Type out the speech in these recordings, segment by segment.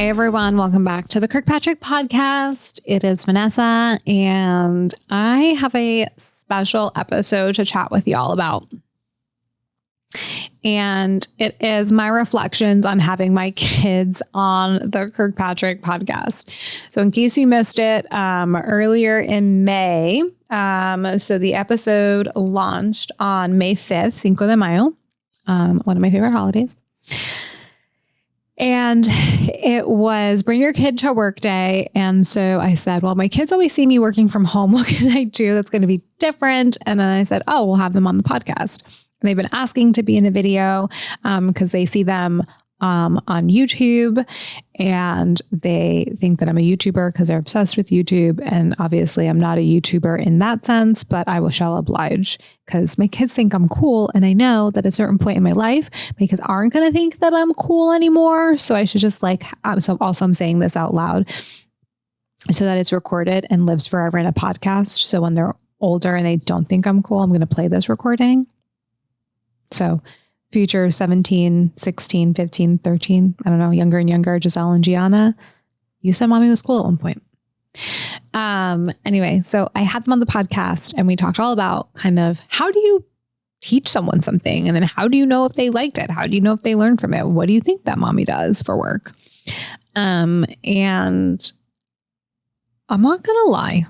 Hey everyone, welcome back to the Kirkpatrick Podcast. It is Vanessa, and I have a special episode to chat with y'all about. And it is my reflections on having my kids on the Kirkpatrick Podcast. So in case you missed it, earlier in May, so the episode launched on May 5th, Cinco de Mayo, one of my favorite holidays. And it was bring your kid to work day. And so I said, well, my kids always see me working from home. What can I do that's going to be different? And then I said, oh, we'll have them on the podcast. And they've been asking to be in a video because they see them on YouTube, and they think that I'm a YouTuber because they're obsessed with YouTube. And obviously I'm not a YouTuber in that sense, but I shall oblige because my kids think I'm cool. And I know that at a certain point in my life, my kids aren't going to think that I'm cool anymore. So I should just so also I'm saying this out loud so that it's recorded and lives forever in a podcast. So when they're older and they don't think I'm cool, I'm going to play this recording. So future 17, 16, 15, 13, I don't know, younger and younger, Giselle and Gianna, you said mommy was cool at one point. Anyway, so I had them on the podcast and we talked all about kind of how do you teach someone something? And then how do you know if they liked it? How do you know if they learned from it? What do you think that mommy does for work? And I'm not going to lie.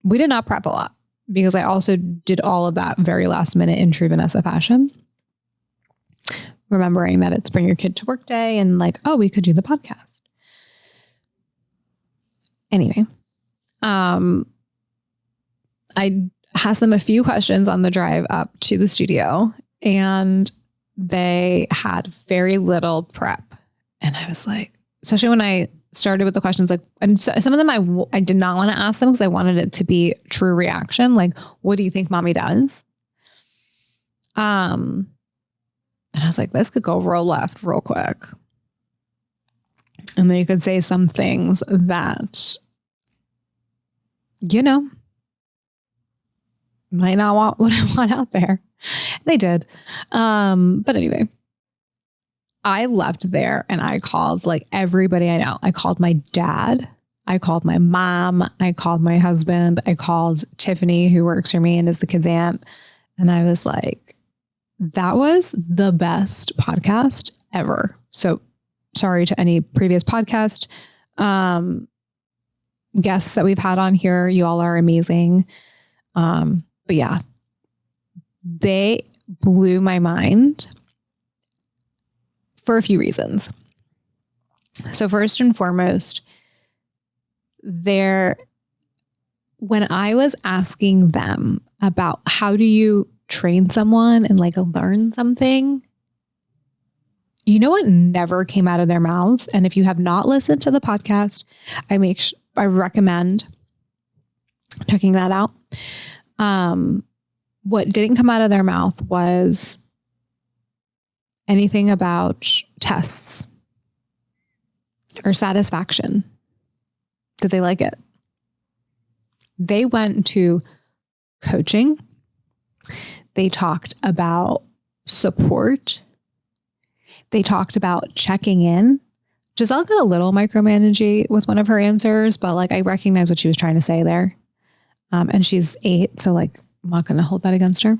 We did not prep a lot because I also did all of that very last minute in true Vanessa fashion. Remembering that it's bring your kid to work day and we could do the podcast. Anyway, I asked them a few questions on the drive up to the studio and they had very little prep. And I was like, especially when I started with the questions, and so some of them I did not want to ask them because I wanted it to be true reaction. Like, what do you think mommy does? And I was like, this could go real left real quick. And they could say some things that, might not want what I want out there. They did. But anyway, I left there and I called everybody I know. I called my dad. I called my mom. I called my husband. I called Tiffany, who works for me and is the kid's aunt. And I was like, that was the best podcast ever. So sorry to any previous podcast guests that we've had on here. You all are amazing. But yeah, they blew my mind for a few reasons. So first and foremost, when I was asking them about how do you train someone and learn something, what never came out of their mouths? And if you have not listened to the podcast, I recommend checking that out. What didn't come out of their mouth was anything about tests or satisfaction. Did they like it? They went to coaching. They talked about support. They talked about checking in. Giselle got a little micromanaging with one of her answers, but I recognize what she was trying to say there. And she's 8, so I'm not going to hold that against her.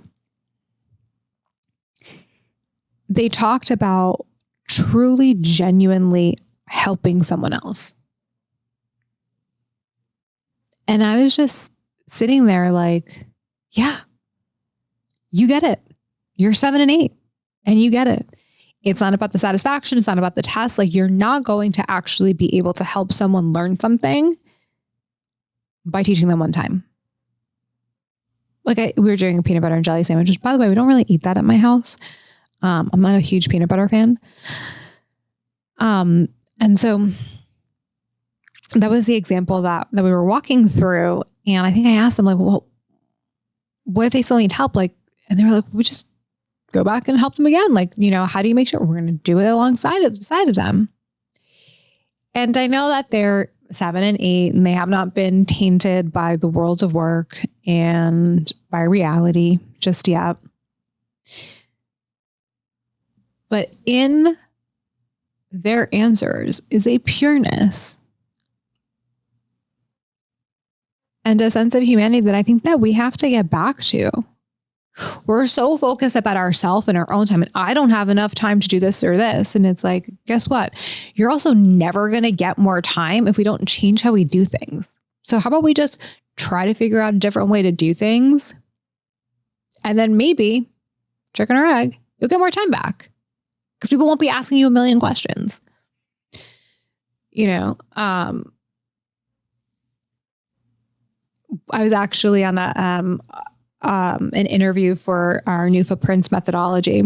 They talked about truly, genuinely helping someone else. And I was just sitting there yeah. You get it. You're 7 and 8 and you get it. It's not about the satisfaction. It's not about the test. You're not going to actually be able to help someone learn something by teaching them one time. We were doing a peanut butter and jelly sandwich, which, by the way, we don't really eat that at my house. I'm not a huge peanut butter fan. And so that was the example that we were walking through. And I think I asked them well, what if they still need help? And they were like, we just go back and help them again. How do you make sure we're going to do it alongside of them? And I know that they're 7 and 8 and they have not been tainted by the world of work and by reality just yet. But in their answers is a pureness and a sense of humanity that I think that we have to get back to. We're so focused about ourselves and our own time. And I don't have enough time to do this or this. And it's like, guess what? You're also never going to get more time if we don't change how we do things. So how about we just try to figure out a different way to do things? And then maybe, chicken or egg, you'll get more time back because people won't be asking you a million questions. I was actually on an interview for our new footprints methodology.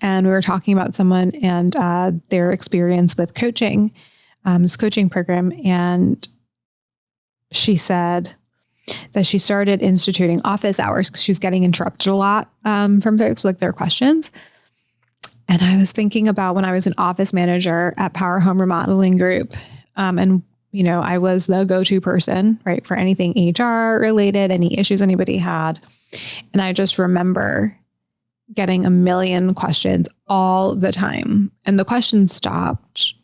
And we were talking about someone and their experience with coaching, this coaching program. And she said that she started instituting office hours because she was getting interrupted a lot from folks with their questions. And I was thinking about when I was an office manager at Power Home Remodeling Group. I was the go-to person, right, for anything HR related, any issues anybody had. And I just remember getting a million questions all the time. And the questions stopped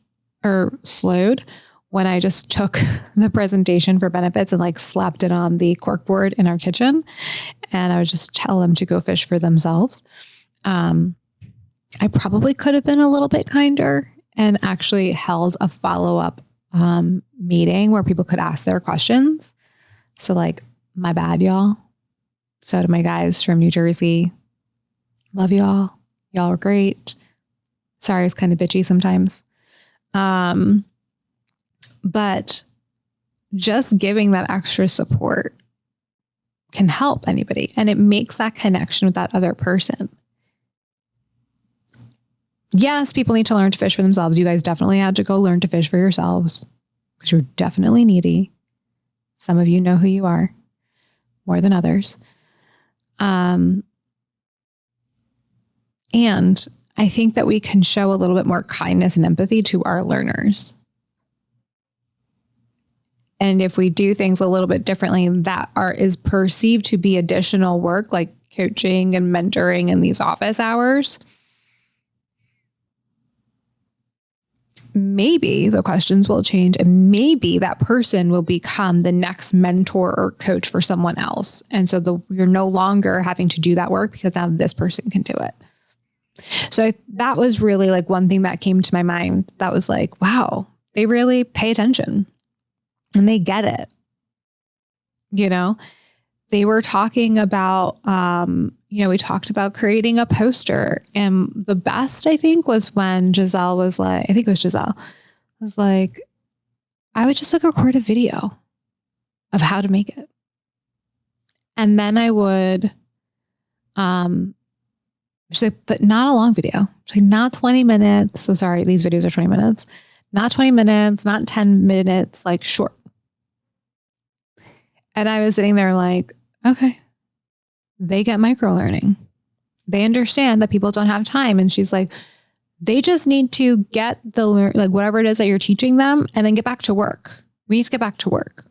or slowed when I just took the presentation for benefits and slapped it on the corkboard in our kitchen. And I would just tell them to go fish for themselves. I probably could have been a little bit kinder and actually held a follow-up meeting where people could ask their questions. So my bad, y'all. So to my guys from New Jersey, love y'all. Y'all are great. Sorry, I was kind of bitchy sometimes. But just giving that extra support can help anybody. And it makes that connection with that other person. Yes, people need to learn to fish for themselves. You guys definitely had to go learn to fish for yourselves because you're definitely needy. Some of you know who you are more than others. And I think that we can show a little bit more kindness and empathy to our learners. And if we do things a little bit differently, that is perceived to be additional work, like coaching and mentoring in these office hours, maybe the questions will change and maybe that person will become the next mentor or coach for someone else. And so you're no longer having to do that work because now this person can do it. So that was really one thing that came to my mind. That was wow, they really pay attention and they get it. They were talking about, we talked about creating a poster, and the best I think was when Giselle was I I would just record a video of how to make it. And then I would, she's but not a long video. She's not 20 minutes. So sorry, these videos are 20 minutes, not 20 minutes, not 10 minutes, short. And I was sitting there okay, they get micro learning. They understand that people don't have time. And she's they just need to get whatever it is that you're teaching them and then get back to work. We need to get back to work.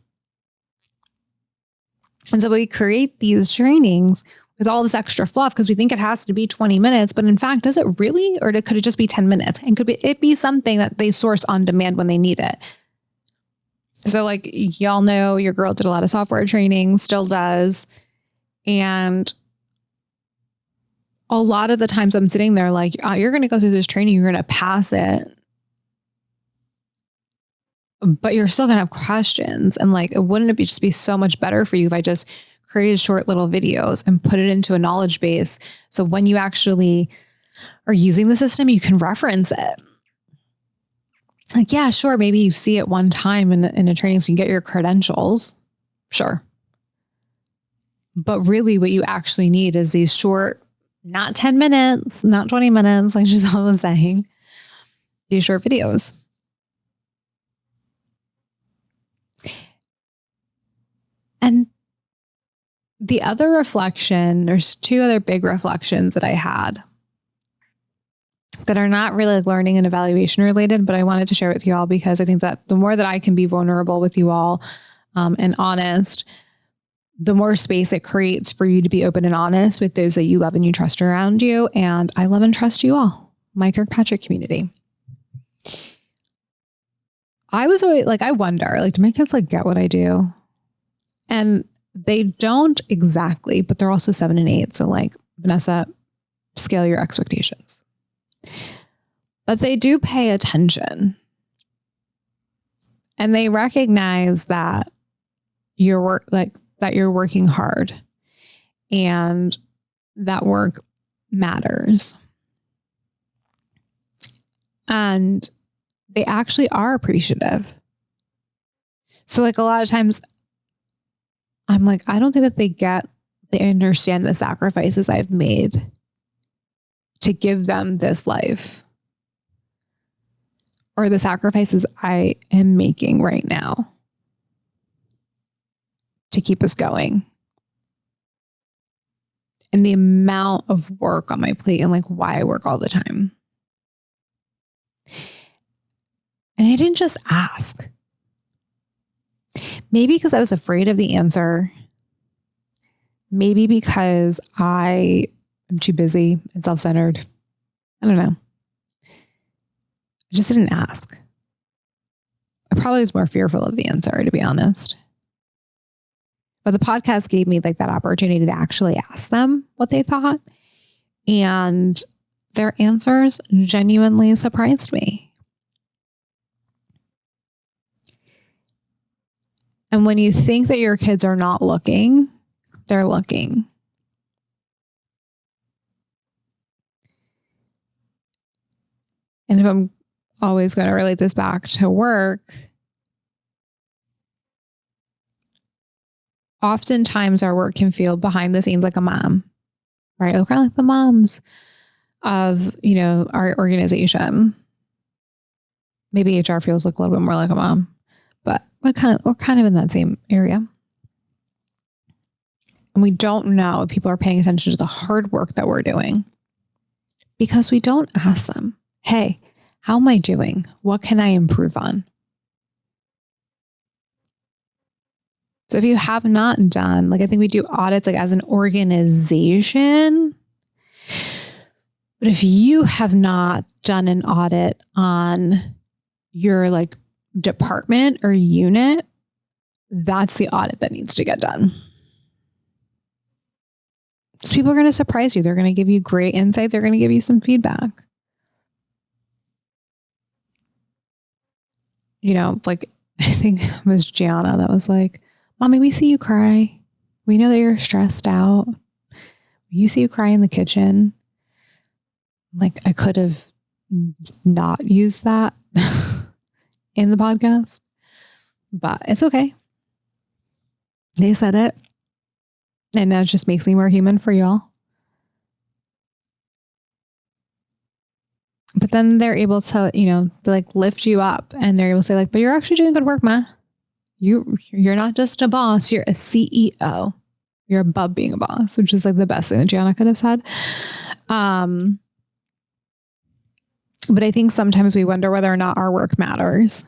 And so we create these trainings with all this extra fluff because we think it has to be 20 minutes, but in fact, does it really? Or could it just be 10 minutes? And could it be something that they source on demand when they need it? So y'all know your girl did a lot of software training, still does. And a lot of the times I'm sitting there you're going to go through this training, you're going to pass it, but you're still going to have questions. And wouldn't it just be so much better for you if I just created short little videos and put it into a knowledge base? So when you actually are using the system, you can reference it. Yeah, sure. Maybe you see it one time in a training so you can get your credentials. Sure. But really what you actually need is these short, not 10 minutes, not 20 minutes, like Giselle was saying, these short videos. And the other reflection, there's two other big reflections that I had that are not really learning and evaluation related, but I wanted to share with you all because I think that the more that I can be vulnerable with you all and honest, the more space it creates for you to be open and honest with those that you love and you trust around you. And I love and trust you all, my Kirkpatrick community. I was always like, I wonder, like, do my kids like get what I do? And they don't exactly, but they're also 7 and 8. So like, Vanessa, scale your expectations. But they do pay attention. And they recognize that you're working hard and that work matters. And they actually are appreciative. So like a lot of times I'm like, I don't think that they understand the sacrifices I've made to give them this life, or the sacrifices I am making right now to keep us going. And the amount of work on my plate and like why I work all the time. And I didn't just ask. Maybe because I was afraid of the answer. Maybe because I am too busy and self-centered. I don't know. I just didn't ask. I probably was more fearful of the answer, to be honest. But the podcast gave me like that opportunity to actually ask them what they thought. And their answers genuinely surprised me. And when you think that your kids are not looking, they're looking. And if I'm always going to relate this back to work, oftentimes our work can feel behind the scenes like a mom, right? We're kind of like the moms of, our organization. Maybe HR feels like a little bit more like a mom, but we're kind of in that same area. And we don't know if people are paying attention to the hard work that we're doing because we don't ask them, hey, how am I doing? What can I improve on? So if you have not done, like I think we do audits like as an organization, but if you have not done an audit on your like department or unit, that's the audit that needs to get done. So people are going to surprise you. They're going to give you great insight. They're going to give you some feedback. Like I think it was Gianna that was like, Mommy, we see you cry. We know that you're stressed out. You see you cry in the kitchen. Like I could have not used that in the podcast, but it's okay. They said it. And that just makes me more human for y'all. But then they're able to, like lift you up and they're able to say like, but you're actually doing good work, Ma. You're not just a boss, you're a CEO. You're above being a boss, which is like the best thing that Gianna could have said. But I think sometimes we wonder whether or not our work matters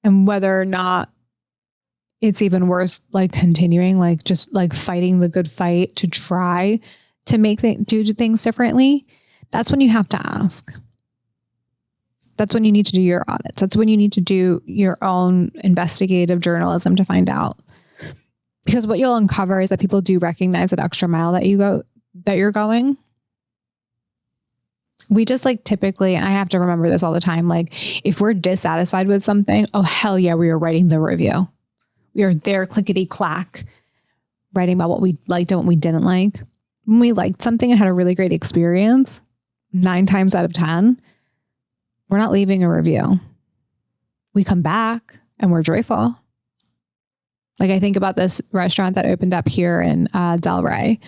and whether or not it's even worth like continuing, like just like fighting the good fight to try to do things differently. That's when you have to ask. That's when you need to do your audits. That's when you need to do your own investigative journalism to find out. Because what you'll uncover is that people do recognize that extra mile that you're going. We just like typically, and I have to remember this all the time, like if we're dissatisfied with something, oh hell yeah, we are writing the review. We are there clickety clack writing about what we liked and what we didn't like. When we liked something and had a really great experience, 9 times out of 10, we're not leaving a review. We come back and we're joyful. Like I think about this restaurant that opened up here in Delray.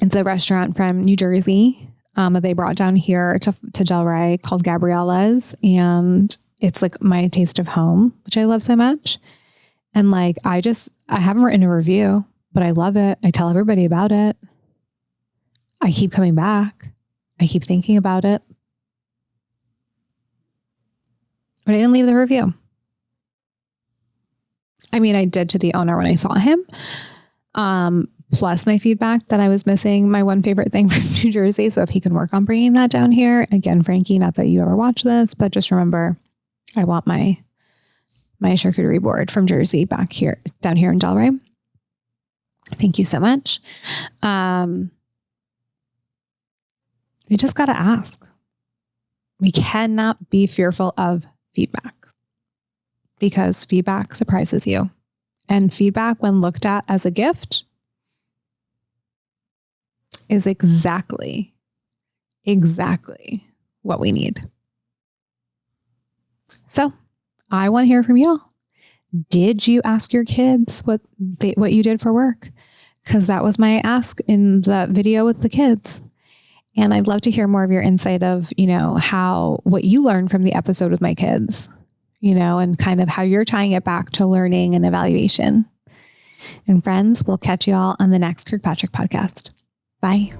It's a restaurant from New Jersey that they brought down here to Delray called Gabriella's. And it's like my taste of home, which I love so much. And like, I haven't written a review, but I love it. I tell everybody about it. I keep coming back. I keep thinking about it. But I didn't leave the review. I mean, I did to the owner when I saw him. plus my feedback that I was missing my one favorite thing from New Jersey. So if he can work on bringing that down here, again, Frankie, not that you ever watch this, but just remember, I want my charcuterie board from Jersey back here, down here in Delray. Thank you so much. We just got to ask. We cannot be fearful of feedback because feedback surprises you. And feedback, when looked at as a gift, is exactly what we need. So I want to hear from y'all. Did you ask your kids what you did for work? Because that was my ask in the video with the kids. And I'd love to hear more of your insight of, what you learned from the episode with my kids, and kind of how you're tying it back to learning and evaluation. And friends, we'll catch you all on the next Kirkpatrick podcast. Bye.